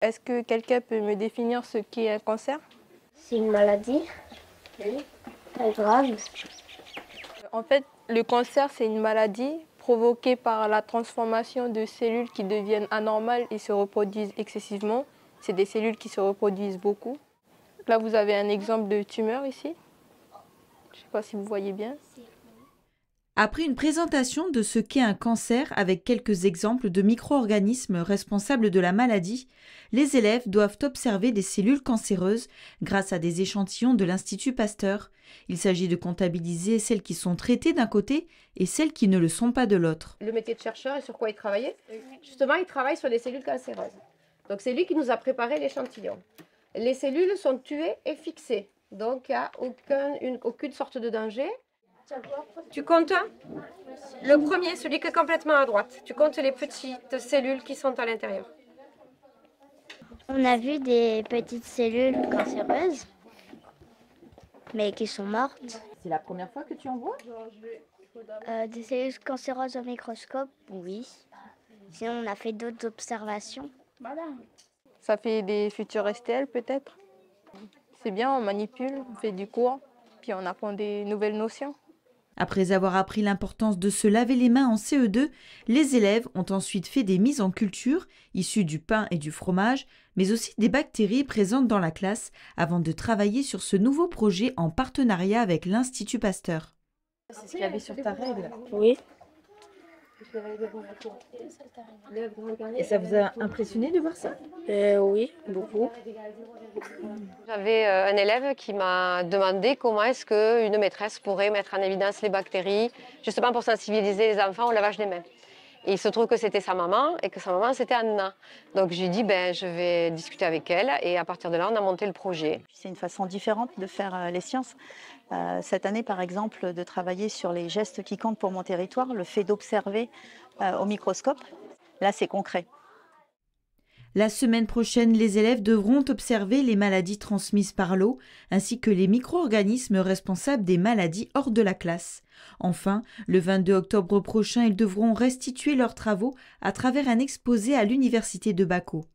Est-ce que quelqu'un peut me définir ce qu'est un cancer? C'est une maladie très grave. En fait, le cancer, c'est une maladie provoquée par la transformation de cellules qui deviennent anormales et se reproduisent excessivement. C'est des cellules qui se reproduisent beaucoup. Là, vous avez un exemple de tumeur ici. Je ne sais pas si vous voyez bien. Après une présentation de ce qu'est un cancer avec quelques exemples de micro-organismes responsables de la maladie, les élèves doivent observer des cellules cancéreuses grâce à des échantillons de l'Institut Pasteur. Il s'agit de comptabiliser celles qui sont traitées d'un côté et celles qui ne le sont pas de l'autre. Le métier de chercheur et sur quoi il travaillait? Justement, il travaille sur les cellules cancéreuses. Donc c'est lui qui nous a préparé l'échantillon. Les cellules sont tuées et fixées, donc il n'y a aucune sorte de danger. Tu comptes le premier, celui qui est complètement à droite. Tu comptes les petites cellules qui sont à l'intérieur. On a vu des petites cellules cancéreuses, mais qui sont mortes. C'est la première fois que tu en vois? Des cellules cancéreuses au microscope, oui. Sinon, on a fait d'autres observations. Ça fait des futurs STL peut-être. C'est bien, on manipule, on fait du cours, puis on apprend des nouvelles notions. Après avoir appris l'importance de se laver les mains en CE2, les élèves ont ensuite fait des mises en culture, issues du pain et du fromage, mais aussi des bactéries présentes dans la classe, avant de travailler sur ce nouveau projet en partenariat avec l'Institut Pasteur. C'est ce qu'il y avait sur ta règle. Oui. Et ça vous a impressionné de voir ça? Oui, beaucoup. J'avais un élève qui m'a demandé comment est-ce qu'une maîtresse pourrait mettre en évidence les bactéries, justement pour sensibiliser les enfants au lavage des mains. Et il se trouve que c'était sa maman et que sa maman c'était Anna. Donc je lui ai dit je vais discuter avec elle et à partir de là on a monté le projet. C'est une façon différente de faire les sciences. Cette année par exemple de travailler sur les gestes qui comptent pour mon territoire, le fait d'observer au microscope, là c'est concret. La semaine prochaine, les élèves devront observer les maladies transmises par l'eau, ainsi que les micro-organismes responsables des maladies hors de la classe. Enfin, le 22 octobre prochain, ils devront restituer leurs travaux à travers un exposé à l'Université de Baco.